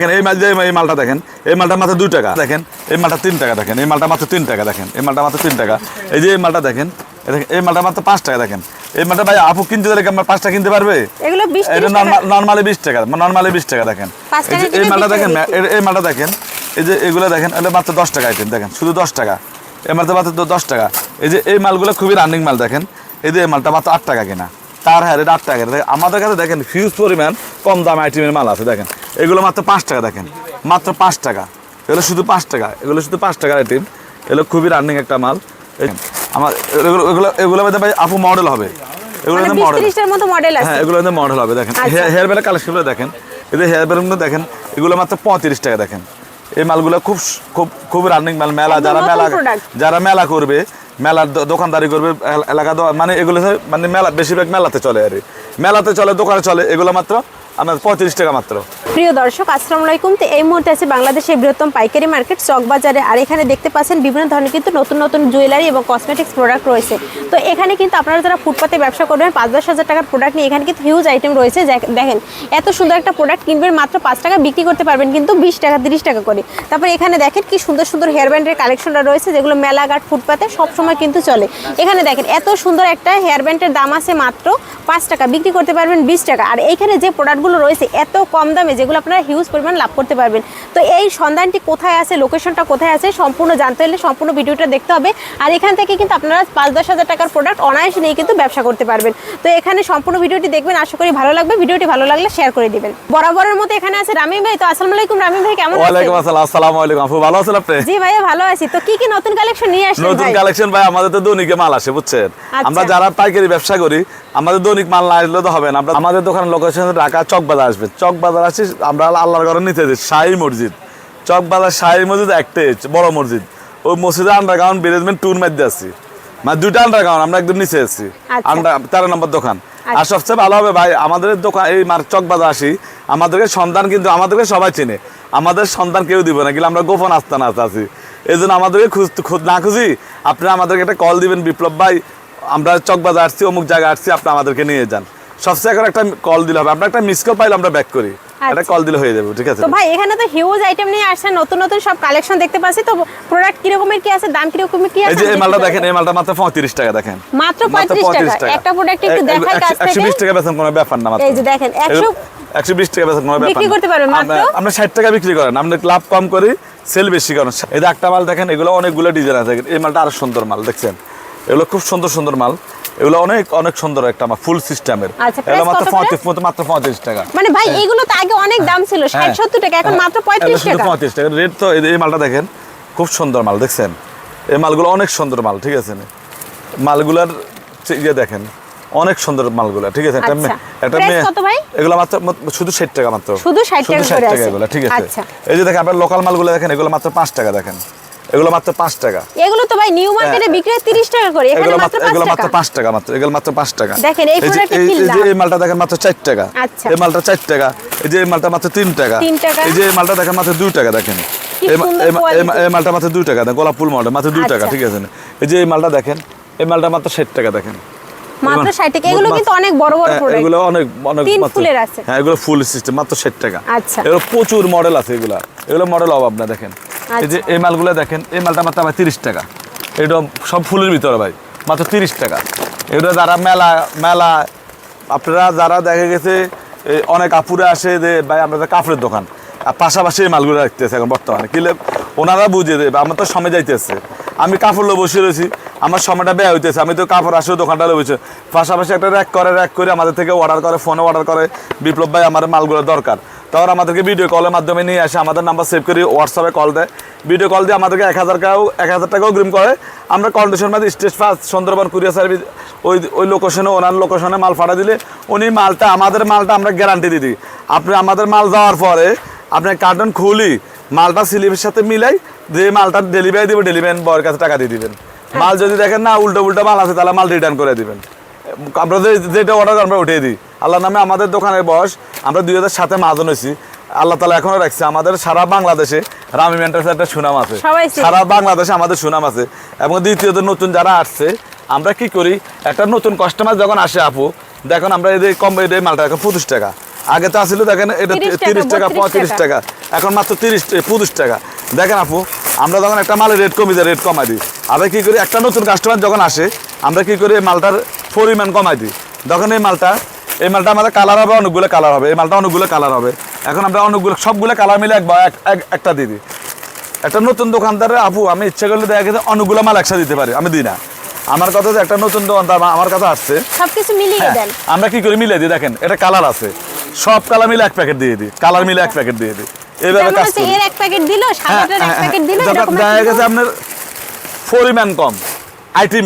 এই মাল এই মালটা দেখেন, এই মালটা মাত্র 2 টাকা দেখেন, এই মালটা 3 টাকা দেখেন, এই মালটা মাত্র 3 টাকা দেখেন, এই মালটা মাত্র 3 টাকা। এই যে এই মালটা দেখেন, এই মালটা মাত্র 5 টাকা দেখেন। এই মালটা ভাই আপু কিনতে দিলে আমার 5 টাকা কিনতে পারবে? এগুলো 20 এটা নরমালি 20 টাকা, নরমালি 20 টাকা দেখেন। এই মালটা দেখেন, এই মালটা দেখেন, এই যে এগুলো দেখেন, এটা মাত্র 10 টাকা আইটেম দেখেন, শুধু 10 টাকা। এই মালটা মাত্র 10 টাকা। এই যে এই মালগুলো খুবই রানিং মাল দেখেন, এই যে এই মালটা মাত্র 8 টাকা কিনা, তার হ্যাঁ এটা 8 টাকা। আমাদের কাছে দেখেন হিউজ পরিমাণ কম দাম আইটেমের মাল আছে দেখেন, এগুলো মাত্র 5 টাকা দেখেন, মাত্র 5 টাকা। এগুলো শুধু 5 টাকা, এগুলো শুধু 5 টাকার আইটেম, এগুলো খুবই রানিং একটা মাল। আমার এগুলো মধ্যে ভাই আপু মডেল হবে, এগুলো মডেল, হ্যাঁ এগুলো মডেল হবে দেখেন। হেয়ার ব্যান্ডের কালেকশনগুলো দেখেন, এই যে হেয়ার ব্যান্ডগুলো দেখেন, এগুলো মাত্র 35 টাকা দেখেন। এই মালগুলো খুব খুব খুব রানিং মাল। মেলা যারা মেলা করবে, মেলার দোকানদারি করবে এলাকা, মানে এগুলো মানে মেলা বেশিরভাগ মেলাতে চলে, আর মেলাতে চলে, দোকানে চলে, এগুলো মাত্র আমার 35 টাকা মাত্র। প্রিয় দর্শক আসসালামু আলাইকুম। তো এই মুহূর্তে আছে বাংলাদেশের বৃহত্তম পাইকারি মার্কেট চক বাজারে, আর এখানে দেখতে পাচ্ছেন বিভিন্ন ধরনের কিন্তু নতুন নতুন জুয়েলারি এবং কসমেটিক্স প্রোডাক্ট রয়েছে। তো এখানে কিন্তু আপনারা যারা ফুটপাতে ব্যবসা করবেন 5-10 হাজার টাকার প্রোডাক্ট নিয়ে, এখানে কিন্তু হিউজ আইটেম রয়েছে। দেখেন এত সুন্দর একটা প্রোডাক্ট কিনবেন মাত্র 5 টাকা, বিক্রি করতে পারবেন কিন্তু 20 টাকা 30 টাকা করে। তারপর এখানে দেখেন কি সুন্দর সুন্দর হেয়ার ব্যান্ডের কালেকশনটা রয়েছে, যেগুলো মেলাঘাট ফুটপাতে সবসময় কিন্তু চলে। এখানে দেখেন এত সুন্দর একটা হেয়ার ব্যান্ডের দাম আছে মাত্র 5 টাকা, বিক্রি করতে পারবেন 20 টাকা। আর এইখানে যে প্রোডাক্টগুলো রয়েছে এত কম দামে, যেগুলো আপনারা হিউজ পরিমাণ লাভ করতে পারবেন। তো এই সন্ধানটি কোথায় আছে, লোকেশনটা কোথায় আছে, সম্পূর্ণ জানতে হলে সম্পূর্ণ ভিডিওটা দেখতে হবে। আর এখান থেকে কিন্তু আপনারা 5-10 হাজার টাকার প্রোডাক্ট অনায়াসে নিয়ে কিন্তু ব্যবসা করতে পারবেন। তো এখানে সম্পূর্ণ ভিডিওটি দেখবেন, আশা করি ভালো লাগবে। ভিডিওটি ভালো লাগলে শেয়ার করে দিবেন। বরাবরের মতো এখানে আছে রামিম ভাই। তো আসসালামু আলাইকুম রামিম ভাই, কেমন আছেন? ওয়ালাইকুম আসসালাম। আসসালামু আলাইকুম আপু, ভালো আছেন আপনি? জি ভাইয়া ভালো আছি। তো কি কি নতুন কালেকশন নিয়ে আসছেন ভাই? নতুন কালেকশন ভাই আমাদের তো দৈনিকে মাল আসে বুঝছেন। আমরা যারা পাইকারি ব্যবসা করি, আমাদের দৈনিক মাল না আসলে তো হবে না। আমাদের দোকানের লোকেশন ঢাকা চক বাজার আসবে। চক বাজার আসি আমরা আল্লাহর ঘরে নিতে যাই, শাহী মসজিদ। চক বাজার শাহী মসজিদ একটাই বড় মসজিদ, ওই মসজিদে আন্ডারগ্রাউন্ড বেরেজমেন্ট টুর মধ্যে আছি, মানে 2টা আন্ডারগ্রাউন্ড, আমরা একদম নিচে আছি। 13 নম্বর দোকান। আর সবচেয়ে ভালো হবে ভাই আমাদের দোকান এই চক বাজার আসি, আমাদেরকে সন্ধান কিন্তু আমাদেরকে সবাই চিনে, আমাদের সন্ধান কেউ দিব না, কিন্তু আমরা গোপন আস্থানা আছি। এই জন্য আমাদেরকে না খুঁজি, আপনি আমাদেরকে একটা কল দিবেন, বিপ্লব ভাই আমরা চক বাজার আসছি, অমুক জায়গায় আসছি, আপনি আমাদেরকে নিয়ে যান। সবচেয়ে এখন একটা কল দিলে হবে, আপনার একটা মিস কল পাইলে আমরা ব্যাক করি, একটা কল দিলে হয়ে যাবে, ঠিক আছে? তো ভাই এখানে তো হিউজ আইটেম নিয়ে আসছেন, নতুন নতুন সব কালেকশন দেখতে পাচ্ছি। তো প্রোডাক্ট কি রকমের কি আছে, দাম কি রকমের কি আছে? এই যে এই মালটা দেখেন, এই মালটা মাত্র 35 টাকা দেখেন, মাত্র 35 টাকা। একটা প্রোডাক্ট একটু দেখাই কাছ থেকে। 120 টাকা বেচেন, কোনো ব্যাপার না। মাত্র এই যে দেখেন 120 টাকা বেচেন, কোনো ব্যাপার না, বিক্রি করতে পারবেন মাত্র। আমরা 60 টাকা বিক্রি করেন, আমরা লাভ কম করি, সেল বেশি করেন। এই যে একটা মাল দেখেন, এগুলো অনেকগুলো ডিজাইন আছে। এই মালটা আরো সুন্দর মাল দেখছেন, এগুলো খুব সুন্দর সুন্দর মাল, এগুলো অনেক অনেক সুন্দর একটা মাল, ফুল সিস্টেমের। এগুলো মাত্র 35 টাকা। মানে ভাই এগুলো তো আগে অনেক দাম ছিল, 60-70 টাকা, এখন মাত্র 35 টাকা। 35 টাকা রেট। তো এই মালটা দেখেন, খুব সুন্দর মাল দেখছেন, এই মালগুলো অনেক সুন্দর মাল, ঠিক আছে? মালগুলার ইয়ে দেখেন, অনেক সুন্দর মালগুলা, ঠিক আছে? একটা মেয়ে, এগুলো মাত্র শুধু 60 টাকা মাত্র, শুধু 60 টাকা এগুলো, ঠিক আছে? এই যে দেখেন আপনার লোকাল মালগুলো দেখেন, এগুলো মাত্র 5 টাকা দেখেন, এগুলো মাত্র 5 টাকা। এগুলো তো ভাই নিউ মার্কেটে বিক্রি হয় 30 টাকা করে, এখানে মাত্র 5 টাকা। এগুলো মাত্র 5 টাকা মাত্র, এগুলো মাত্র 5 টাকা। দেখেন এই প্রোডাক্টের কি দাম? এই মালটা দেখেন মাত্র 4 টাকা। এই মালটা 4 টাকা। এই যে এই মালটা মাত্র 3 টাকা। এই যে এই মালটা দেখেন মাত্র 2 টাকা দেখেন। এই মালটা মাত্র 2 টাকা, গোলাপ ফুল মালটা মাত্র 2 টাকা, ঠিক আছে? এই যে এই মালটা দেখেন, এই মালটা মাত্র 60 টাকা দেখেন, মাত্র 60 টাকা। এগুলো কিন্তু অনেক বড় বড় প্রোডাক্ট, এগুলো অনেক অনেক ফুলের আছে। হ্যাঁ এগুলো ফুল সিস্টেম, মাত্র 60 টাকা। আচ্ছা, এগুলো প্রচুর মডেল আছে, এগুলো মডেল অভাব না দেখেন। এই যে এই মালগুলো দেখেন, এই মালটা মাত্র 30 টাকা। এটা সব ফুলের ভিতরে ভাই, মাত্র 30 টাকা। এগুলো যারা মেলা আপনারা যারা দেখা গেছে অনেক আপুরে আসে যে ভাই আমরা কাপড়ের দোকান, আর পাশাপাশি এই মালগুলো রাখতেছে এখন বর্তমানে, কিলে ওনারা বুঝে দেবে আমার তো সময় যাইতেছে, আমি কাপড় লো বসে রয়েছি, আমার সময়টা ব্যয় হইতেছে, আমি তো কাপড় আসেও দোকানটা বসে, পাশাপাশি একটা র্যাক করে আমাদের থেকে অর্ডার করে, ফোনে অর্ডার করে, বিপ্লব ভাই আমার মালগুলো দরকার, তখন আমাদেরকে ভিডিও কলের মাধ্যমে নিয়ে আসে, আমাদের নাম্বার সেভ করে হোয়াটসঅ্যাপে কল দেয়, ভিডিও কল দিয়ে আমাদেরকে 1000 টাকাও অগ্রিম করে। আমরা কন্ডিশন মাঝে stage first Sundarban courier service ওই লোকেশনে, ওনার লোকেশনে মাল পাঠা দিলে উনি আমাদের মালটা আমরা গ্যারান্টি দিই। আপনি আমাদের মাল যাওয়ার পরে আপনার কার্টন খুলি মালটা স্লিপের সাথে মিলাই যে মালটা ডেলিভারি দিবে, ডেলিভারি বয়ের কাছে টাকা দিয়ে দিবেন। মাল যদি দেখেন না উল্টো মাল আছে, তাহলে মাল রিটার্ন করে দিবেন। আমরা যেটা অর্ডার আমরা উঠিয়ে দিই। আল্লাহর নামে আমাদের দোকানের বয়স, আমরা 2007-এ মাজন হয়েছি, আল্লাহ তালা এখনো রাখছে। আমাদের সারা বাংলাদেশে রামিম এন্টারপ্রাইজ একটা সুনাম আছে, সারা বাংলাদেশে আমাদের সুনাম আছে। এবং দ্বিতীয়ত নতুন যারা আসছে, আমরা কি করি, একটা নতুন কাস্টমার যখন আসে আপু দেখুন, আমরা এই মালটা এখন 25 টাকা, আগে তো আসলে দেখেন এটা 30 টাকা 35 টাকা, এখন মাত্র 25 টাকা। দেখেন আপু, আমরা যখন একটা মালের রেট কমে যায়, রেট কমাই দিই। আমরা কি করি, একটা নতুন কাস্টমার যখন আসে আমরা কি করি, এই মালটার পরিমাণ কমাই দিই। তখন এই মালটা আমাদের কালার হবে, অনেকগুলো কালার হবে, এই মালটা অনেকগুলো কালার হবে। এখন আমরা অনেকগুলো সবগুলো কালার মিলে একটা দিয়ে দিই। একটা নতুন দোকানদারের আপু আমি ইচ্ছা করলে দেখা গেছে অনেকগুলো মাল একসাথে দিতে পারি, আমি দিই না। আমার কথা একটা নতুন দোকানদার আমার কাছে আসছে, সবকিছু মিলিয়ে দেন। আমরা কি করি, মিলিয়ে দিই। দেখেন এটা কালার আছে, সব কালার মিলে এক প্যাকেট দিয়ে দিই, কালার মিলে এক প্যাকেট দিয়ে দিই। এইভাবে কাজ করি। এর এক প্যাকেট দিলো, সাদাটার এক প্যাকেট দিলো, এরকম দেখা গেছে আপনার পরিমাণ কম, আইটেম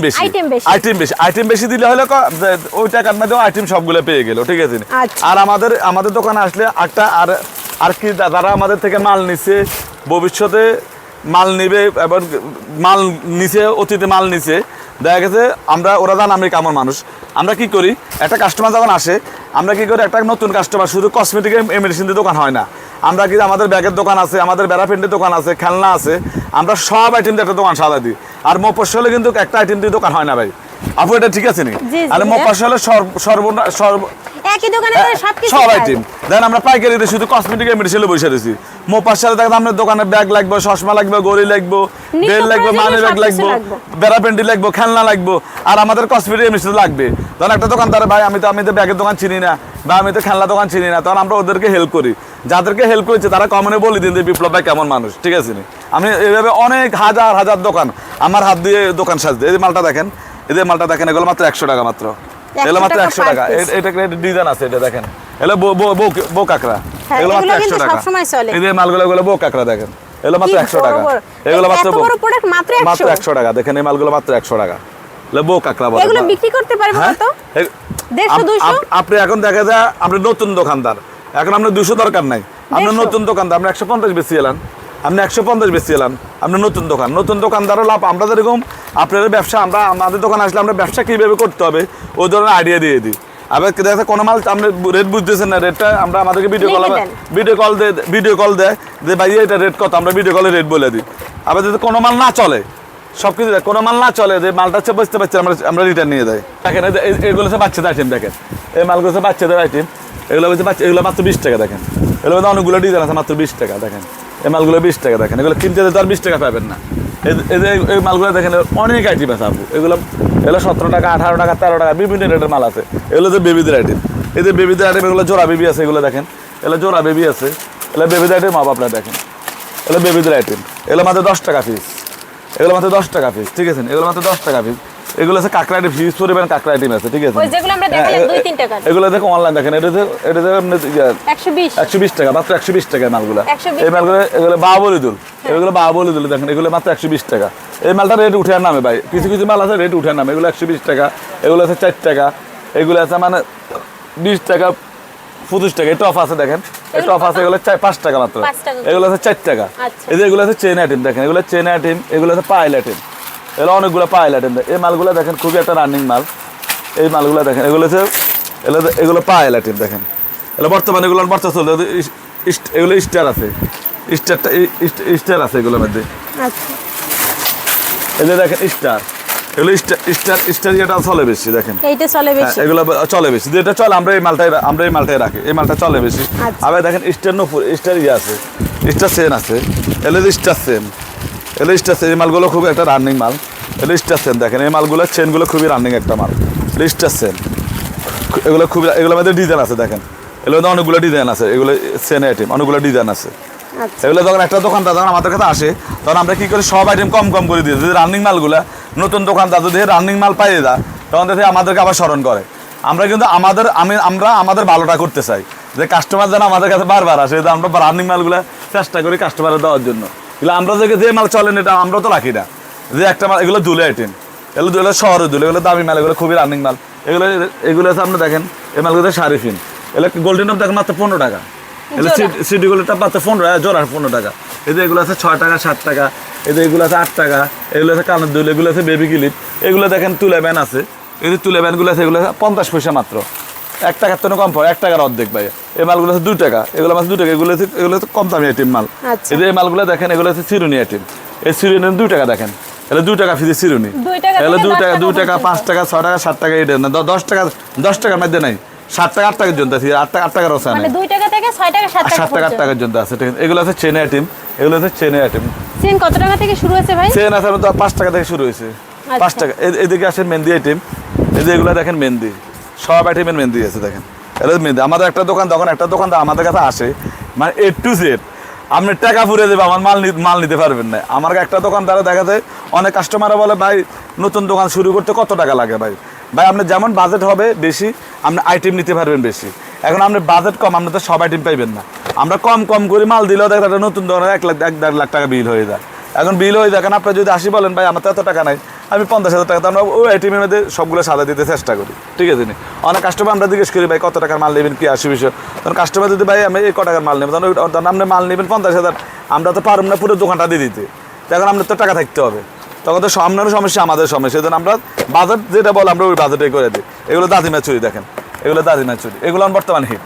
বেশি দিলে হলে ওই টাকার মধ্যে আইটেম সবগুলো পেয়ে গেল, ঠিক আছে। আর আমাদের দোকানে আসলে আর কি, যারা আমাদের থেকে মাল নিছে, ভবিষ্যতে মাল নিবে এবং মাল নিছে, অতীতে মাল নিছে, দেখা গেছে ওরা জান আমি কেমন মানুষ। আমরা কি করি, একটা কাস্টমার যখন আসে আমরা কি করি, একটা নতুন কাস্টমার শুধু কসমেটিক মেডিসিন দিয়ে দোকান হয় না, আমরা কি আমাদের ব্যাগের দোকান আছে, আমাদের বেড়া পেন্টের দোকান আছে, খেলনা আছে, আমরা সব আইটেম দিয়ে একটা দোকান সাজা দিই। আর মফস্বলে কিন্তু একটা আইটেম দিয়ে দোকান হয় না ভাই, আপু এটা ঠিক আছে নি? আর মফস্বলে একই দোকানে সবকিছু সব আইটেম দেন, আমরা পাইকারিতে শুধু কসমেটিক মেডিসিনে বসে রয়েছি। মফস্বলে দেখেন আপনার দোকানে ব্যাগ লাগবে, চশমা লাগবে, গড়ি লাগবে, বেল লাগবে, মানি ব্যাগ লাগবে, বেড়া পেন্টি লাগবে, খেলনা লাগবে, আর আমাদের কসমেটিক মেডিসিন লাগবে। তখন একটা দোকানদার ভাই আমি তো ব্যাগের দোকান চিনি না, বা আমি তো খেলনা দোকান চিনি না, তখন আমরা ওদেরকে হেল্প করি। যাদেরকে হেল্প করেছে তারা কমনে বলে দিন যে বিপ্লব ভাই কেমন মানুষ, ঠিক আছে। আমি এইভাবে অনেক হাজার দোকান আমার হাত দিয়ে দোকান সাজতে। এই মালটা দেখেন, মালটা দেখেন, এগুলো মাত্র 100 টাকা মাত্র, এগুলো মাত্র 100 টাকা। এটা ডিজাইন আছে, এটা দেখেন, এগুলো বো কাঁকড়া, এগুলো মাত্র 100 টাকা। এই যে মালগুলো এগুলো বো কাঁকড়া দেখেন, এগুলো মাত্র 100 টাকা, এগুলো মাত্র 100 টাকা। দেখেন এই মালগুলো মাত্র 100 টাকা, বো কাঁকড়া বলে। এগুলো বিক্রি করতে পারবে কত? 150 200। আপনি এখন দেখা যায় আপনি নতুন দোকানদার, এখন আপনার 200 দরকার নাই, আপনি নতুন দোকানদার, আপনি 150 বেশি এলেন, আপনি 150 বেশি এলেন, আপনি নতুন দোকানদারও লাভ। আমরা যেরকম আপনার ব্যবসা, আমাদের দোকানে আসলে আমরা ব্যবসা কীভাবে করতে হবে ওই ধরনের আইডিয়া দিয়ে দিই। আবার দেখা কোনো মাল আপনি রেট বুঝতেছেন না, রেটটা আমরা আমাদেরকে ভিডিও কল দেয় যে ভাই এটা রেট কত, আমরা ভিডিও কলে রেট বলে দিই। আবার যদি কোনো মাল না চলে, সব কিছু কোনো মাল না চলে, যে মালটা হচ্ছে বুঝতে পারছি আমরা রিটার্ন নিয়ে যাই। দেখেন এগুলো হচ্ছে বাচ্চাদের আইটেম, দেখেন এই মালগুলো হচ্ছে বাচ্চাদের আইটেম, এগুলো হচ্ছে এগুলো মাত্র 20 টাকা। দেখেন এগুলো মধ্যে অনেকগুলো ডিজাইন আছে, মাত্র 20 টাকা। দেখেন এই মালগুলো 20 টাকা। দেখেন এগুলো কিনতে তো আর 20 টাকা পাবেন না। এই মালগুলো দেখেন অনেক আইটেম আছে আপু, এগুলো 17 টাকা, 18 টাকা, 13 টাকা, বিভিন্ন রেটের মাল আছে। এগুলো যে বেবিদের আইটেম, এই যে বেবিদের আইটেম, এগুলো জোড়া বেবি আছে, এগুলো দেখেন এগুলো জোড়া বেবি আছে, এগুলো বেবিদের আইটেম হবে। আপনারা দেখেন এগুলো বেবিদের আইটেম, এগুলো মাত্র 10 টাকা পিস, এগুলো মাত্র 10 টাকা পিস, ঠিক আছে। এগুলো মাত্র 10 টাকা পিস। এগুলো আছে কাঁকড়া আইটেম, ফিউজ পরিমাণ কাঁকড়া আইটেম আছে, ঠিক আছে। এগুলো দেখো অনলাইন দেখেন, এটা 120 টাকা, মাত্র 120 টাকা মালগুলো। এই মালগুলো এগুলো বাবলিদুল, এগুলো বাবলিদুল দেখেন, এগুলো মাত্র 120 টাকা। এই মালটা রেট উঠে নামে ভাই, কিছু মাল আছে রেট উঠে নামে। এগুলো 120 টাকা, এগুলো আছে 4 টাকা, এগুলো আছে মানে 20 টাকা, 25 টাকা। এই টপ আছে দেখেন, এই টপ আছে, এগুলো 5 টাকা মাত্র, এগুলো আছে 4 টাকা। এই যে এগুলো আছে চেন আইটেম, দেখেন এগুলো চেন আইটেম, এগুলো আছে পাইল আইটেম, এগুলো অনেকগুলো পাইল আইটেম। এই মালগুলো দেখেন খুবই একটা রানিং মাল। এই মালগুলো দেখেন, এগুলো পাইল আইটেম দেখেন, এগুলো বর্তমানে এগুলো চলছে, এগুলো স্টার আছে, স্টার আছে এগুলোর মধ্যে। এই যে দেখেন স্টার, এগুলো স্টার এটা চলে বেশি, দেখেন এইটা চলে বেশি, এগুলো চলে বেশি, যেটা চলে আমরা এই মালটাই রাখি, এই মালটা চলে বেশি। আবার দেখেন স্টার নপুর, স্টার আছে, স্টার সেন আছে, এগুলো স্টার সেন, এগুলো স্টার সেন। এই মালগুলো খুবই একটা রানিং মাল, এগুলো স্টার সেন। দেখেন এই মালগুলো চেনগুলো খুবই রানিং একটা মাল, স্টার সেন। এগুলো খুবই, এগুলোর মধ্যে ডিজাইন আছে, দেখেন এগুলোর মধ্যে অনেকগুলো ডিজাইন আছে, এগুলো সেন আইটেম, অনেকগুলো ডিজাইন আছে। এগুলো যখন একটা দোকানদার যখন আমাদের কাছে আসে, তখন আমরা কি করি, সব আইটেম কম করে দিই। যদি রানিং মালগুলা নতুন দোকানদার যদি রানিং মাল পাইয়ে যায়, তখন দেখে আমাদেরকে আবার স্মরণ করে। আমরা কিন্তু আমাদের ভালোটা করতে চাই, যে কাস্টমার যেন আমাদের কাছে বারবার আসে, আমরা রানিং মালগুলা চেষ্টা করি কাস্টমারে দেওয়ার জন্য। কিন্তু আমরা যে মাল চলেন এটা আমরা তো রাখি না, যে একটা মাল, এগুলো দুলে আইটেম, এগুলো শহরে দুলে, এগুলো দামি মাল, এগুলো খুবই রানিং মাল। এগুলো আছে আপনার দেখেন, এই মালগুলো শারিফিন, এগুলো গোল্ডেন অফ দেখেন মাত্র 15 টাকা, এগুলো সিডিগুলোটা মাত্র 15 জোড়া 15 টাকা। এই যে এগুলো আছে 6 টাকা, 7 টাকা, এই যে এগুলো আছে 8 টাকা, এগুলো আছে কানের দুল, এগুলো আছে বেবি ক্লিপ, এগুলো দেখেন তুলে ব্যান আছে, এই যে তুলে ব্যানগুলো আছে, এগুলো 50 পয়সা মাত্র, 1 টাকার তো কম পড়ে, 1 টাকার অর্ধেক ভাই। এই মালগুলো আছে 2 টাকা, এগুলো আছে 2 টাকা, এগুলো কম দামি আইটেম মাল। এই যে এই মালগুলো দেখেন, এগুলো আছে চিরুনি আইটেম, এই চিরুনি 2 টাকা দেখেন, এগুলো 2 টাকা ফিজে চিরুনি, এগুলো 2 টাকা, 5 টাকা, 6 টাকা, 7 টাকা, এটা না 10 টাকার মধ্যে নাই, 7 টাকা 8 টাকার জন্য আছে, 8 টাকার আছে মানে 2 টাকা থেকে 6 টাকা 7 টাকা 7 টাকা 8 টাকার জন্য আছে, ঠিক আছে। এগুলো আছে চেন আইটেম, এগুলো আছে চেন আইটেম। চেন কত টাকা থেকে শুরু হয়েছে ভাই? চেন আছে তো 5 টাকা থেকে শুরু হয়েছে, 5 টাকা। এদিকে আসেন মেহেন্দি আইটেম, এই যে এগুলো দেখেন মেহেন্দি, সব আইটেমের মেহেন্দি আছে দেখেন, এটা মেহেন্দি। আমাদের একটা দোকান, তখন একটা দোকানদার আমাদের কাছে আসে, মানে A to Z আপনি টাকা ফুরে দেবে, আমার মাল নিতে পারবেন না। আমার একটা দোকানদারে দেখা যায় অনেক কাস্টমাররা বলে ভাই নতুন দোকান শুরু করতে কত টাকা লাগে ভাই আপনার যেমন বাজেট হবে বেশি আপনি আইটেম নিতে পারবেন বেশি। এখন আপনার বাজেট কম, আপনি তো সব আইটেম পাইবেন না। আমরা কম কম করে মাল দিলেও দেখা একটা নতুন দোকানে 1-1.5 লাখ টাকা বিল হয়ে যায়। এখন বিল হয়ে যায়, কারণ আপনি যদি 80 বলেন ভাই আমার তো এত টাকা নাই, আমি 50,000 টাকা, তো আমরা ওই আইটেমের মধ্যে সবগুলো সাদা দিতে চেষ্টা করি, ঠিক আছে নি। অনেক কাস্টমার আমরা জিজ্ঞেস করি ভাই কত টাকার মাল নেবেন, কি 80 বিষয়, তখন কাস্টমার যদি ভাই আমি এই ক টাকার মাল নেব, তখন আপনি মাল নেবেন 50,000, আমরা তো পারব না পুরো দোকানটা দিয়ে দিতে, তখন আপনার তো টাকা থাকতে হবে, তখন তো আপনারও সমস্যা আমাদের সমস্যা। সেজন্য আমরা বাজেট যেটা বলে আমরা ওই বাজেটে করে দিই। এগুলো দাদিমা চুরি দেখেন, এগুলো দাদিমা চুরি, এগুলো বর্তমানে হিট,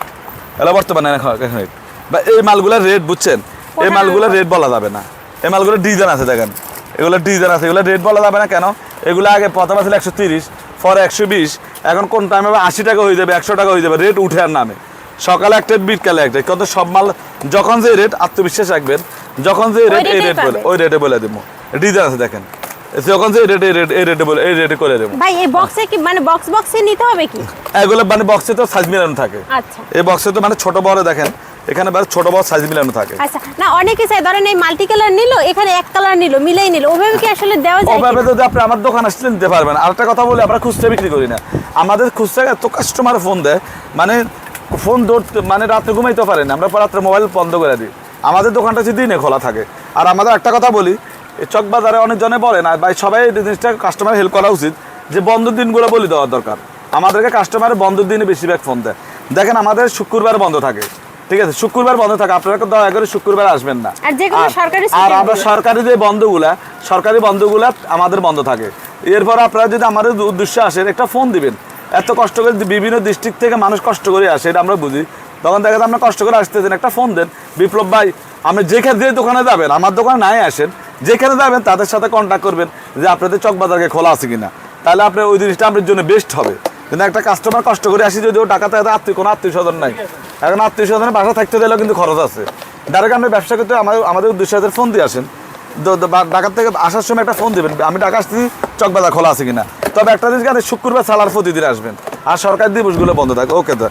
এগুলো বর্তমানে এখন হিট। বা এই মালগুলোর রেট বুঝছেন, এই মালগুলোর রেট বলা যাবে না, এই মালগুলোর ডিজাইন আছে দেখেন, এগুলো ডিজাইন আছে, এগুলো রেট বলা যাবে না। কেন? এগুলো আগে প্রথম আসলে 130, পরে 120, এখন কোন টাইমে 80 টাকা হয়ে যাবে, 100 টাকা হয়ে যাবে, রেট উঠে আর নামে। সকালে একটা বিকালে একটা, কিন্তু সব মাল যখন যে রেট আত্মবিশ্বাস রাখবেন, যখন যে রেট এই রেট বলে ওই রেটে বলে দেবো। ডিজাইন আছে দেখেন, যখন যে রেট এই রেটে বলে এই রেটে করে দেবো। ভাই এই বক্সে কি মানে বক্সে নিতে হবে কি? এগুলো মানে বক্সে তো সাইজ মিলানো থাকে। আচ্ছা, এই বক্সে তো মানে ছোট বড় দেখেন, এখানে ছোট বড় সাইজ মিলানো থাকে। আচ্ছা, না অনেকে চাই ধরেন এই মাল্টি কালার নিল, এখানে এক কালার নিল, মিলাই নিল, ওভাবে কি আসলে দেওয়া যায়? ওভাবে যদি আপনি আমার দোকান আসলে নিতে পারবেন। আরেকটা কথা বলি, আমরা খুচরা বিক্রি করি না। আমাদের খুচরা এত কাস্টমার ফোন দেয়, মানে ফোন ধরতে মানে রাত্রে ঘুমাইতে পারে না, আমরা রাত্রে মোবাইল বন্ধ করে দিই। আমাদের দোকানটা হচ্ছে দিনে খোলা থাকে। আর আমাদের একটা কথা বলি, এই চকবাজারে অনেকজনে বলে না ভাই, সবাই এই জিনিসটা কাস্টমার হেল্প করা উচিত, যে বন্ধের দিনগুলো বলে দেওয়ার দরকার। আমাদেরকে কাস্টমারের বন্ধের দিনে বেশিরভাগ ফোন দেয়। দেখেন আমাদের শুক্রবার বন্ধ থাকে, ঠিক আছে, শুক্রবার বন্ধ থাকে, আপনারা দয়া করে শুক্রবার আসবেন না। আর আমরা সরকারি যে সরকারি বন্ধগুলা আমাদের বন্ধ থাকে। এরপর আপনারা যদি আমাদের উদ্দেশ্যে আসেন, একটা ফোন দিবেন। এত কষ্ট করে বিভিন্ন ডিস্ট্রিক্ট থেকে মানুষ কষ্ট করে আসে, এটা আমরা বুঝি। তখন দেখা যায় আমরা কষ্ট করে আসতেছেন, একটা ফোন দেন, বিপ্লব ভাই আপনি যেখানে যে দোকানে যাবেন, আমার দোকানে নাই আসেন, যেখানে যাবেন তাদের সাথে কন্ট্যাক্ট করবেন যে আপনাদের চকবাজারকে খোলা আছে কিনা, তাহলে আপনার ওই জিনিসটা আপনার জন্য বেস্ট হবে। কিন্তু একটা কাস্টমার কষ্ট করে আসি, যদি ও টাকাতে কোনো আত্মীয় স্বজন নাই, এখন আত্মীয় স্বজনের বাসা থাকতে দিলেও কিন্তু খরচ আছে। ডাইরেক্ট আপনি ব্যবসা করতে আমাদের উদ্দেশ্যে ফোন দিয়ে আসেন, ঢাকা থেকে আসার সময় একটা ফোন দেবেন, আমি ঢাকা আসছি, চকবাজার খোলা আছে কিনা। তবে একটা জিনিস আপনি শুক্রবার ছাড়ার প্রতিদিন আসবেন, আর সরকারি দিবসগুলো বন্ধ থাকে। ওকে তো।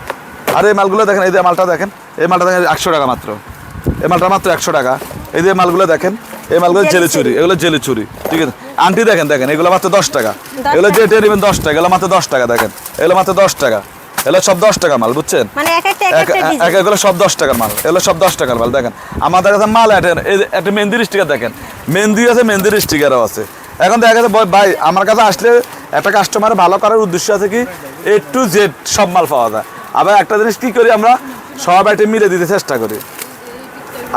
আর এই মালগুলো দেখেন, এই যে মালটা দেখেন, এই মালটা দেখেন 100 টাকা মাত্র, এই মালটা মাত্র 100 টাকা। এই যে মালগুলো দেখেন, এই মালগুলো জেলে চুরি, এগুলো জেলে চুরি, ঠিক আছে। আন্টি দেখেন এগুলো মাত্র 10 টাকা, এগুলো যে নেবেন 10 টাকা, এগুলো মাত্র 10 টাকা দেখেন, এগুলো মাত্র 10 টাকা, এগুলো সব 10 টাকা মাল, বুঝছেন? মানে এগুলো সব 10 টাকার মাল, এগুলো সব 10 টাকার মাল। দেখেন আমাদের কাছে মাল একটা মেহেন্দির স্টিকার দেখেন, মেহেন্দি আছে, মেহেন্দির স্টিকারও আছে। এখন দেখা যাচ্ছে ভাই আমার কাছে আসলে একটা কাস্টমার ভালো করার উদ্দেশ্য আছে কি, A to Z সব মাল পাওয়া যায়। আবার একটা জিনিস কি করি, আমরা সব আইটেম মিলে দিতে চেষ্টা করি।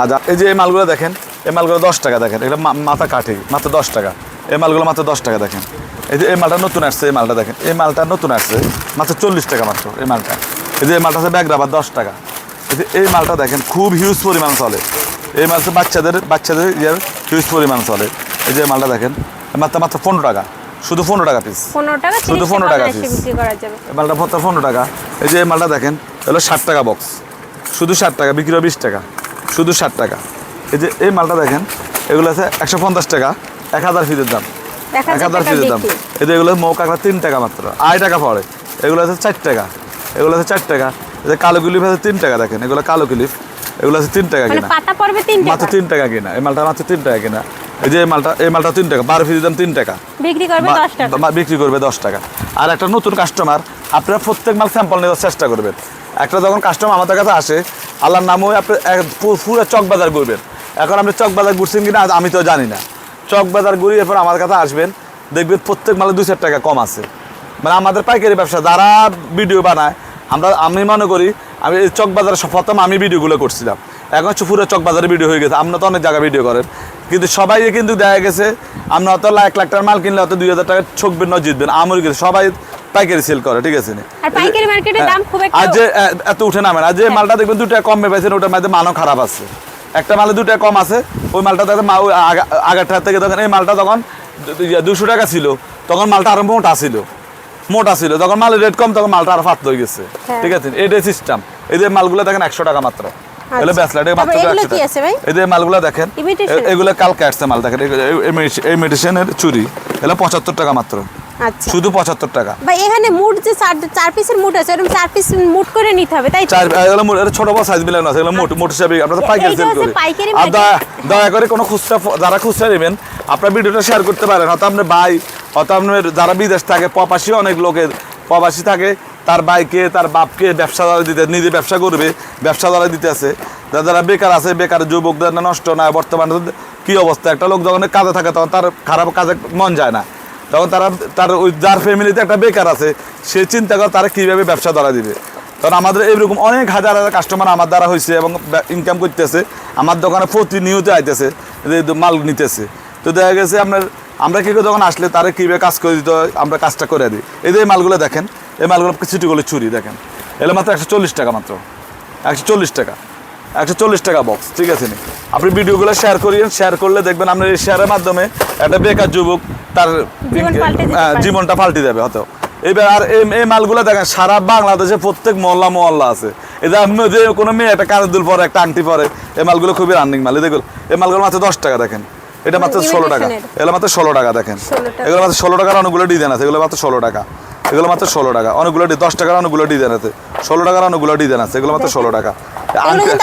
আচ্ছা, এই যে এই মালগুলো দেখেন, এই মালগুলো 10 টাকা দেখেন, এগুলো মাথা কাঠি মাত্র 10 টাকা, এই মালগুলো মাত্র 10 টাকা দেখেন। এই যে এই মালটা নতুন আসছে, এই মালটা দেখেন, এই মালটা নতুন আসছে মাত্র 40 টাকা মাত্র এই মালটা। এই যে এই মালটা আছে ব্যাগ রাবার 10 টাকা। এই যে এই মালটা দেখেন, খুব হিউজ পরিমাণ চলে, এই মালটা বাচ্চাদের হিউজ পরিমাণ চলে। এই যে মালটা দেখেন মাত্র 15 টাকা, শুধু 15 টাকা পিস, শুধু 15 টাকা পিস, এই মালটা 15 টাকা। এই যে এই মালটা দেখেন, হলো 60 টাকা বক্স, শুধু 60 টাকা, বিক্রি 20 টাকা, শুধু 60 টাকা। এই যে এই মালটা দেখেন, এগুলো আছে 150 টাকা, 1000 পিসের দাম, 1000 পিসের দাম। এই যে এগুলো মৌ কাঁকড়া 3 টাকা মাত্র, 2.5 টাকা পড়ে। এগুলো আছে 4 টাকা, এগুলো আছে 4 টাকা। এই যে কালো ক্লিপ আছে 3 টাকা দেখেন, এগুলো কালো ক্লিপ, এগুলো আছে 3 টাকা কিনা, মাত্র 3 টাকা কিনা, এই মালটা মাত্র 3 টাকা কিনা। এই যে এই মালটা 3 টাকা, 12 পিসের দাম 3 টাকা, বিক্রি করবে 10 টাকা। আর একটা নতুন কাস্টমার, আপনারা প্রত্যেক মাল স্যাম্পল নেওয়ার চেষ্টা করবেন। একটা যখন কাস্টমার আমাদের কাছে আসে, আল্লাহর নাম হয়ে আপনি পুরো চকবাজার ঘুরবেন। এখন আপনি চকবাজার ঘুরছেন কিনা আমি তো জানি না, চকবাজার ঘুরি এরপর আমার কাছে আসবেন, দেখবেন প্রত্যেক মালে 2-4 টাকা কম আছে। মানে আমাদের পাইকারি ব্যবসা যারা ভিডিও বানায়, আমি মনে করি আমি এই চকবাজারে প্রথম আমি ভিডিওগুলো করছিলাম, এখন হচ্ছে পুরো চকবাজারে ভিডিও হয়ে গেছে। আপনারা তো অনেক জায়গায় ভিডিও করেন, কিন্তু সবাই কিন্তু দেখা গেছে আপনার হয়তো 1 লাখ টাকার মাল কিনলে হয়তো 2000 টাকা ঠকবেন না, জিতবেন। আমার কিন্তু সবাই পাইকারি সেল করে, ঠিক আছে। আর যে এত উঠে নামেন, আর যে মালটা দেখবেন 2 টাকা কমে পাইছেন, ওটার মধ্যে মানও খারাপ আছে। একটা মালে 2 টাকা কম আছে, ওই মালটা দেখেন আগেরটা থেকে দেখেন, এই মালটা তখন 200 টাকা ছিল, তখন মালটা আরম্ভ মোটা ছিল, মোটা ছিল, যখন মালের রেট কম তখন মালটা আরো ফাত্ত হয়ে গেছে। ঠিক আছে, এটাই সিস্টেম। এই যে মালগুলো দেখেন 100 টাকা মাত্র, এগুলো ব্যাসলাইট মাত্র 100 টাকা। এই যে মালগুলো দেখেন, এগুলো কালকে আসছে মাল, দেখেন এই মেডিসিনের চুরি, এগুলো 75 টাকা মাত্র। আচ্ছা, শুধু 75 টাকা ভাই। এখানে মুড যে 4 পিসের মুড আছে, এরকম 4 পিস মুড করে নিতে হবে, তাই তো? এগুলো মুড, এটা ছোট বড় সাইজ মিলানো আছে, এগুলো মোট হিসাবে আমরা তো পাইকারি সেল করি। আর দয়া করে কোনো খুচরা, যারা খুচরা নেবেন আপনার ভিডিওটা শেয়ার করতে পারেন। হয়তো আপনার ভাই, হয়তো আপনার যারা বিদেশ থাকে, প্রবাসী অনেক লোকের প্রবাসী থাকে, তার ভাইকে তার বাপকে ব্যবসা দ্বারা দিতে, নিজে ব্যবসা করবে, ব্যবসা দ্বারা দিতে আছে। যারা বেকার আছে, বেকার যুবকদের নষ্ট না, বর্তমানে কি অবস্থা, একটা লোক যখন কাজে থাকে তখন তার খারাপ কাজে মন যায় না, তখন তার ওই যার ফ্যামিলিতে একটা বেকার আছে সে চিন্তা করে তারা কীভাবে ব্যবসা দ্বারা দিবে। কারণ আমাদের এরকম অনেক হাজার হাজার কাস্টমার আমার দ্বারা হয়েছে এবং ইনকাম করতেছে, আমার দোকানে প্রতিনিয়ত আইতেছে, মাল নিতেছে। তো দেখা গেছে আমরা কী করে যখন আসলে তারা কীভাবে কাজ করে দিতে হয়, আমরা কাজটা করে দিই। এই যে এই মালগুলো দেখেন, এই মালগুলো সিটিগুলো চুরি দেখেন, এগুলো মাত্র 140 টাকা মাত্র, 140 টাকা, 140 টাকা বক্স। ঠিক আছে, আপনি ভিডিওগুলো শেয়ার করিয়েন, শেয়ার করলে দেখবেন আপনার এই শেয়ারের মাধ্যমে একটা বেকার যুবক তার জীবনটা পাল্টে যাবে হয়তো। এবার আর এই মালগুলো দেখেন সারা বাংলাদেশে প্রত্যেক মহল্লা আছে। এই যে কোনো মেয়ে একটা কানের দুল পরে, একটা আংটি পরে, এই মালগুলো খুবই রানিং মাল। দেখুন এই মালগুলো মাত্র 10 টাকা, দেখেন এটা মাত্র 16 টাকা, এগুলো মাত্র 16 টাকা, দেখেন এগুলো মাত্র 16 টাকার অনেকগুলো ডিজাইন আছে, এগুলো মাত্র 16 টাকা, এগুলো মাত্র 16 টাকা, অনেকগুলো 10 টাকার অনেকগুলো ডিজাইন আছে, 16 টাকার অনেকগুলো ডিজাইন আছে, এগুলো মাত্র 16 টাকা।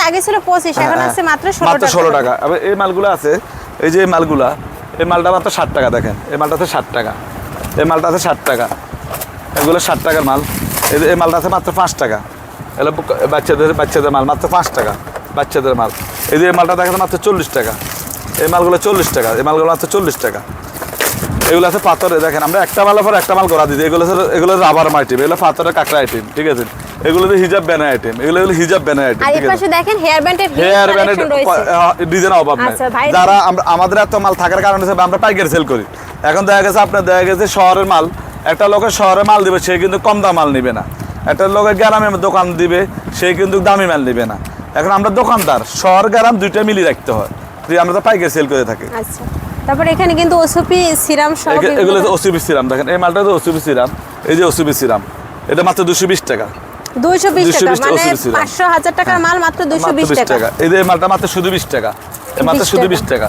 আগে ছিল 25, এখন আছে মাত্র 16 টাকা। আবার এই মালগুলো আছে, এই যে এই মালগুলা, এই মালটা মাত্র 60 টাকা, দেখেন এই মালটা আছে 60 টাকা, এই মালটা আছে 60 টাকা, এগুলো 60 টাকার মাল। এই মালটা আছে মাত্র 5 টাকা, এগুলো বাচ্চাদের মাল মাত্র 5 টাকা, বাচ্চাদের মাল। এই যে এই মালটা দেখেন মাত্র 40 টাকা, এই মালগুলো 40 টাকা, এই মালগুলো মাত্র 40 টাকা। এগুলো আছে পাথরে, দেখেন আমরা একটা মালের পর একটা মাল করা দিই। এগুলো রাবার আইটেম, এগুলো পাথরের কাঁকড়া আইটেম। ঠিক আছে, এগুলো হিজাব ব্যানার আইটেম, এগুলো হিজাব ব্যানার আইটেম। আর এই পাশে দেখেন হেয়ার ব্যান্ডের ডিজাইন অভাব নাই। যারা আমাদের এত মাল থাকার কারণে আমরা পাইকারি সেল করি। এখন দেখা গেছে শহরের মাল, একটা লোকের শহরে মাল দিবে সে কিন্তু কম দাম মাল নিবে না, একটা লোকের গ্রামে দোকান দিবে সে কিন্তু দামি মাল নিবে না। এখন আমরা দোকানদার, শহর গ্রাম দুইটা মিলিয়ে রাখতে হয়, আমরা তো পাইকারি সেল করে থাকি। আচ্ছা, তারপরে এখানে কিন্তু ওসিপি সিরাম সব, এগুলো ওসিপি সিরাম, দেখেন এই মালটা তো ওসিপি সিরাম, এই যে ওসিপি সিরাম, এটা মাত্র 220 টাকা, 220 টাকা, মানে 500,000 টাকার মাল মাত্র 220 টাকা। এই যে এই মালটা মাত্র শুধু 20 টাকা, এই মাত্র শুধু 20 টাকা।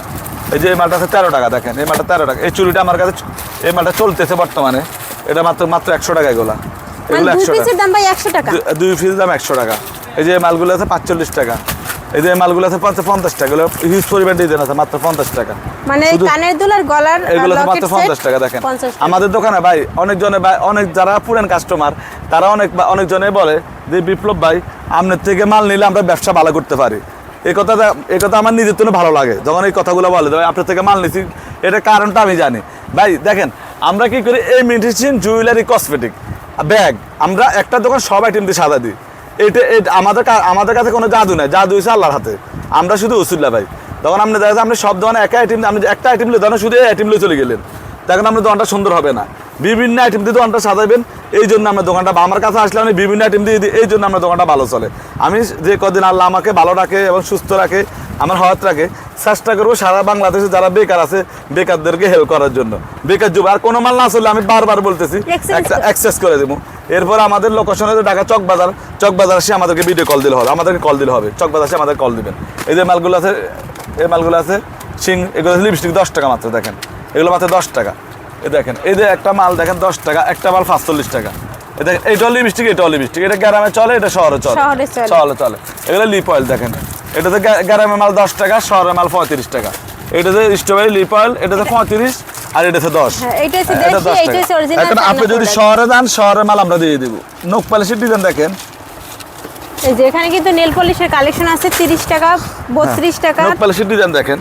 এই যে এই মালটা আছে 13 টাকা, দেখেন এই মালটা 13 টাকা। এই চুড়িটা আমার কাছে, এই মালটা চলতেছে বর্তমানে, এটা মাত্র 100 টাকা। এগুলো 100 পিসের দাম ভাই 100 টাকা, 2 পিসের দাম 100 টাকা। এই যে মালগুলো আছে 45 টাকা, এই যে মালগুলো আছে 50 টাকা, এগুলো হিউজ পরিমাণ ডিজাইন আছে, মাত্র 50 টাকা। মানে কানের দুল আর গলার এগুলো মাত্র 50 টাকা। দেখেন আমাদের দোকানে ভাই অনেক যারা পুরান কাস্টমার, তারা অনেকজনে বলে যে বিপ্লব ভাই আপনার থেকে মাল নিলে আমরা ব্যবসা ভালো করতে পারি। এই কথা আমার নিজের জন্য ভালো লাগে যখন এই কথাগুলো বলে, ভাই আপনার থেকে মাল নিছি, এটার কারণটা আমি জানি। ভাই দেখেন আমরা কি করি, এই মেডিসিন, জুয়েলারি, কসমেটিক, ব্যাগ, আমরা একটা দোকান সব আইটেম দিয়ে সাজা দিই। এটা আমাদের কাছে কোনো জাদু নেই, জাদু হচ্ছে আল্লাহর হাতে। আমরা শুধু ওসিল্লা ভাই, তখন আপনি দেখা যায় আপনি সব দোকানে একটা আইটেম লিয়ে শুধু এই আইটেম লিয়ে চলে গেলেন, তখন আপনার দোকানটা সুন্দর হবে না। বিভিন্ন আইটেম দিয়ে দোকানটা সাজাবেন, এই জন্য আমরা দোকানটা, আমার কাছে আসলে আমি বিভিন্ন আইটেম দিয়ে দিই, এই জন্য আমরা দোকানটা ভালো চলে। আমি যে কদিন আল্লাহ আমাকে ভালো রাখে এবং সুস্থ রাখে, আমার হাত রাখে, চেষ্টা করবো সারা বাংলাদেশে যারা বেকার আছে বেকারদেরকে হেল্প করার জন্য। বেকার যুব আর কোনো মাল না আসলে আমি বারবার বলতেছি একটা অ্যাক্সেস করে দেবো। এরপর আমাদের লোকেশন হচ্ছে ঢাকা চকবাজার এসে আমাদেরকে ভিডিও কল দিলে হবে, আমাদেরকে কল দিলে হবে, চকবাজার এসে আমাদের কল দিবেন। এই যে মালগুলো আছে, এই মালগুলো আছে এগুলো লিপস্টিক 10 টাকা মাত্র, দেখেন এগুলো মাত্র 10 টাকা। এই দেখেন এই যে একটা মাল দেখেন 10 টাকা, একটা মাল 45 টাকা। এই দেখেন এইটাও লিপস্টিক, এটা গ্রামে চলে, এটা শহরে চলে। এগুলো লিপ অয়েল, দেখেন এটাতে গ্রামে মাল 10 টাকা, শহরের মাল 35 টাকা। এটাতে স্ট্রবেরি লিপ অয়েল, এটাতে 35 আর এটাতে 10। এখন আপনি যদি শহরে যান, শহরের মাল আমরা দিয়ে দিব। নখ পালিশের ডিজাইন দেখেন, এই যে এখানে কিন্তু নেল পলিশের কালেকশন আছে 30 টাকা, 32 টাকা। নখ পালিশের ডিজাইন দেখেন,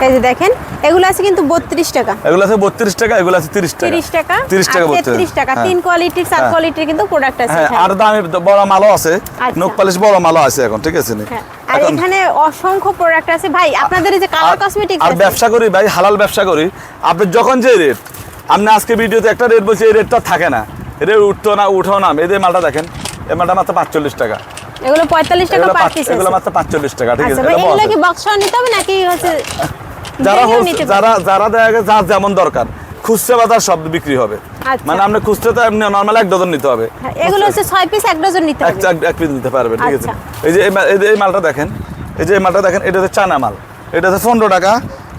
এই যে দেখেন এগুলো আছে কিন্তু 32 টাকা, এগুলো আছে 32 টাকা, এগুলো আছে 30 টাকা, 30 টাকা, 30 টাকা, 30 টাকা। তিন কোয়ালিটির, চার কোয়ালিটির কিন্তু প্রোডাক্ট আছে। হ্যাঁ, আর দামি বড় মালও আছে, নখ পালিশ বড় মালও আছে এখন। ঠিক আছে, আর এখানে অসংখ্য প্রোডাক্ট আছে ভাই। আপনাদের এই যে কালার কসমেটিক্স আর ব্যবসা করি ভাই, হালাল ব্যবসা করি। আপনি যখন যে রেট, আপনি আজকে ভিডিওতে একটা রেট বলছি, এই রেটটা থাকে না, রেট উঠতো না, উঠো না। এই যে মালটা দেখেন, এই মালটা মাত্র 45 টাকা, এগুলো 45 টাকা পার পিস, এগুলো মাত্র 45 টাকা। ঠিক আছে, এগুলো কি বক্স নিতে হবে নাকি হচ্ছে যারা দেখা গেছে যার যেমন দরকার, খুচরা বাজার সব বিক্রি হবে। আচ্ছা। মানে আপনি খুচরা তো এমনি নরমাল 1 ডজন নিতে হবে। হ্যাঁ, এগুলো হচ্ছে 6 পিস 1 ডজন নিতে হবে। এক পিস নিতে পারবেন, ঠিক আছে। আচ্ছা। এই যে এই মালটা দেখেন, এই যে এই মালটা দেখেন, এটা হচ্ছে চায়না মাল, এটা হচ্ছে 15 টাকা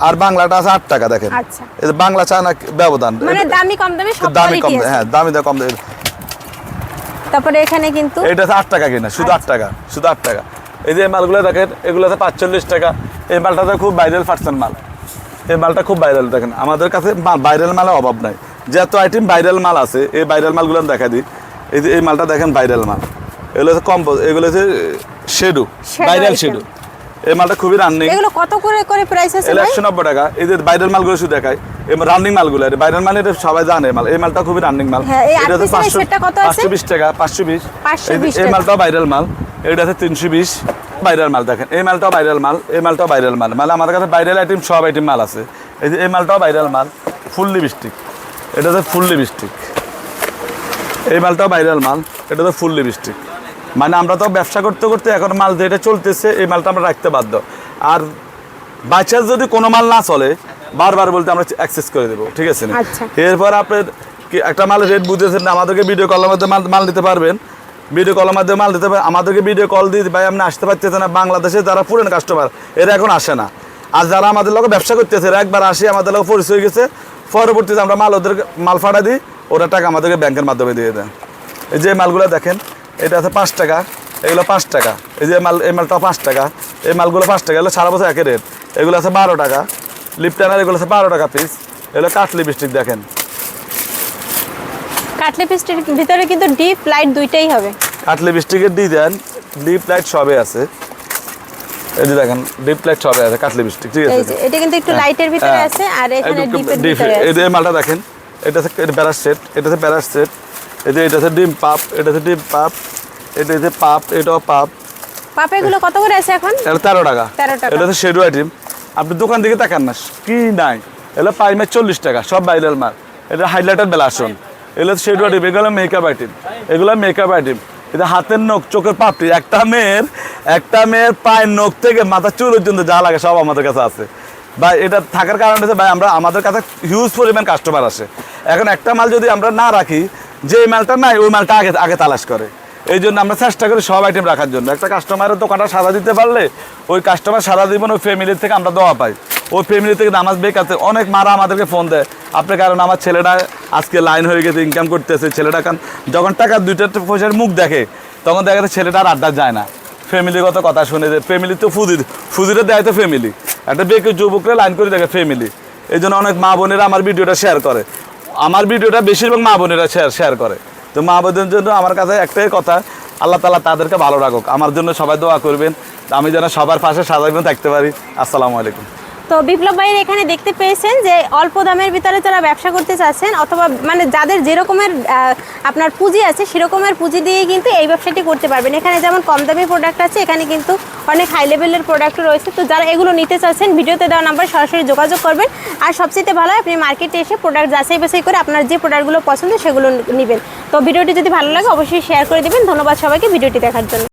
আর বাংলাটা আছে 8 টাকা। দেখেন আচ্ছা। এই যে বাংলা চায়না ব্যবধান, মানে দামি কম দামে সব দামি কম, কোয়ালিটি আছে। হ্যাঁ দামি কম দামে। তারপরে এখানে কিন্তু এটা হচ্ছে 8 টাকা কিনা, শুধু 8 টাকা, শুধু 8 টাকা। এই যে এই মালগুলো দেখেন, এগুলো হচ্ছে 45 টাকা। এই মালটা তো খুব ভাইরাল পার্সেন্ট মাল, এই মালটা খুব ভাইরাল। দেখেন আমাদের কাছে ভাইরাল মালের অভাব নাই, যত আইটেম ভাইরাল মাল আছে এই ভাইরাল মালগুলো আমি দেখা দিই। এই যে এই মালটা দেখেন ভাইরাল মাল, এগুলো হচ্ছে কম্পোজ, এগুলো হচ্ছে শেডু, ভাইরাল শেডু। এই মালটা খুবই রানিং। এগুলো কত করে করে প্রাইস আছে ভাই? 190 টাকা। এই যে ভাইরাল মালগুলো শুধু দেখাই, এই রানিং মালগুলো, ভাইরাল মাল এটা সবাই জানে মাল। এই মালটা খুবই রানিং মাল। হ্যাঁ, এই এটা 8 পিসের সেটটা কত আছে? 520 টাকা, 520। 520 এই টাকা। মালটাও ভাইরাল মাল, এটা আছে 320। ভাইরাল মাল দেখেন, এই মালটাও ভাইরাল মাল, এই মালটাও ভাইরাল মাল। মানে আমাদের কাছে ভাইরাল আইটেম সব আইটেম মাল আছে। এই যে এই মালটাও ভাইরাল মাল, ফুল লিপস্টিক, এটা হচ্ছে ফুল লিপস্টিক। এই মালটাও ভাইরাল মাল, এটা হচ্ছে ফুল লিপস্টিক। মানে আমরা তো ব্যবসা করতে করতে এখন মাল যেটা চলতেছে এই মালটা আমরা রাখতে বাধ্য। আর বাচ্চার যদি কোনো মাল না চলে বারবার বলতে আমরা অ্যাক্সেস করে দেবো, ঠিক আছে না? আচ্ছা। এরপর আপনার একটা মালের রেট বুঝেছেন না, আমাদেরকে ভিডিও কলের মধ্যে মাল দিতে পারবেন, ভিডিও কলের মাধ্যমে মাল দিতে পারবেন। আমাদেরকে ভিডিও কল দিয়ে ভাই আপনি আসতে পারতেছেন না, বাংলাদেশে যারা পুরান কাস্টমার এরা এখন আসে না। আর যারা আমাদের লোক ব্যবসা করতেছে এরা একবার আসে, আমাদের লোক পরিচয় হয়ে গেছে, পরবর্তীতে আমরা মাল ওদেরকে মাল ফাটা দিই, ওরা টাকা আমাদেরকে ব্যাংকের মাধ্যমে দিয়ে দেন। এই যে মালগুলো দেখেন, এটা আছে 5 টাকা, এগুলো 5 টাকা। এই যে এই মালটাও 5 টাকা, এই মালগুলো 5 টাকা, এগুলো সারা বছর একই রেট। এগুলো আছে 12 টাকা, লিপটানার এগুলো আছে 12 টাকা পিস। এগুলো কাঠ লিপস্টিক দেখেন, কাট লিপস্টিকের ভিতরে কিন্তু ডিপ লাইট দুইটাই হবে। কাঠ লিপস্টিকের ডিজাইন ডিপ লাইট সবে আছে। এই যে দেখেন ডিপ লাইট সবে আছে, কাঠ লিপস্টিক, ঠিক এই আছে। যে এটা কিন্তু একটু লাইটের ভিতরে আছে আর এখানে ডিপের ভিতরে এই আছে। যে মালটা দেখেন, এটা হচ্ছে ব্যারাস সেট, এটা হচ্ছে ব্যারাস সেট। এই যে এটা হচ্ছে ডিম পাপ, এটা হচ্ছে ডিম পাপ, এটা হচ্ছে পাপ, এটাও পাপ। পাপেগুলো কত করে আছে এখন? এটা 13 টাকা। 13 টাকা। এটা হচ্ছে শেডু আইটেম। আপনি দোকান দিকে তাকান না কি নাই, এগুলো পাইমে 40 টাকা, সব ভাইরাল মাল। এটা হাইলাইটার বেলাসন, এগুলো শেডু আইটেম, এগুলো মেকআপ আইটেম, এগুলো মেকআপ আইটেম। এটা হাতের নখ, চোখের পাপড়ি, একটা মেয়ের পায়ের নখ থেকে মাথা চুল পর্যন্ত যা লাগে সব আমাদের কাছে আছে ভাই। এটা থাকার কারণ হচ্ছে ভাই আমরা আমাদের কাছে হিউজ পরিমাণ কাস্টমার আসে। এখন একটা মাল যদি আমরা না রাখি, যে মালটা নাই ওই মালটা আগে তালাশ করে। এই জন্য আমরা চেষ্টা করি সব আইটেম রাখার জন্য। একটা কাস্টমারের দোকানটা সাজা দিতে পারলে ওই কাস্টমার সারা জীবন ওই ফ্যামিলির থেকে আমরা দোয়া পাই, ওই ফ্যামিলি থেকে নামাজ বেকাতে। অনেক মারা আমাদেরকে ফোন দেয়, আপনার কারণ আমার ছেলেটা আজকে লাইন হয়ে গেছে, ইনকাম করতেছে। ছেলেটা যখন টাকা 2টা পয়সার মুখ দেখে তখন দেখা যাচ্ছে ছেলেটা আর আড্ডা যায় না, ফ্যামিলিগত কথা শুনে যে ফ্যামিলি তো ফুজিটা দেয় তো ফ্যামিলি, একটা বেকে যুবকরা লাইন করে দেখে ফ্যামিলি। এই জন্য অনেক মা বোনেরা আমার ভিডিওটা শেয়ার করে, আমার ভিডিওটা বেশিরভাগ মা বোনেরা শেয়ার করে। তো মা বোনদের জন্য আমার কাছে একটাই কথা, আল্লাহ তাআলা তাদেরকে ভালো রাখুক। আমার জন্য সবাই দোয়া করবেন, আমি যেন সবার পাশে সাজাইবেন থাকতে পারি। আসসালামু আলাইকুম। তো বিপ্লব ভাইয়ের এখানে দেখতে পেয়েছেন যে অল্প দামের ভিতরে যারা ব্যবসা করতে চাচ্ছেন অথবা মানে যাদের যেরকমের আপনার পুঁজি আছে সেরকমের পুঁজি দিয়ে কিন্তু এই ব্যবসাটি করতে পারবেন। এখানে যেমন কম দামি প্রোডাক্ট আছে, এখানে কিন্তু অনেক হাই লেভেলের প্রোডাক্ট রয়েছে। তো যারা এগুলো নিতে চাচ্ছেন ভিডিওতে দেওয়া নাম্বার সরাসরি যোগাযোগ করবেন। আর সবচেয়ে ভালো আপনি মার্কেটে এসে প্রোডাক্ট যাচাই বাছাই করে আপনার যে প্রোডাক্টগুলো পছন্দ সেগুলো নেবেন। তো ভিডিওটি যদি ভালো লাগে অবশ্যই শেয়ার করে দেবেন। ধন্যবাদ সবাইকে ভিডিওটি দেখার জন্য।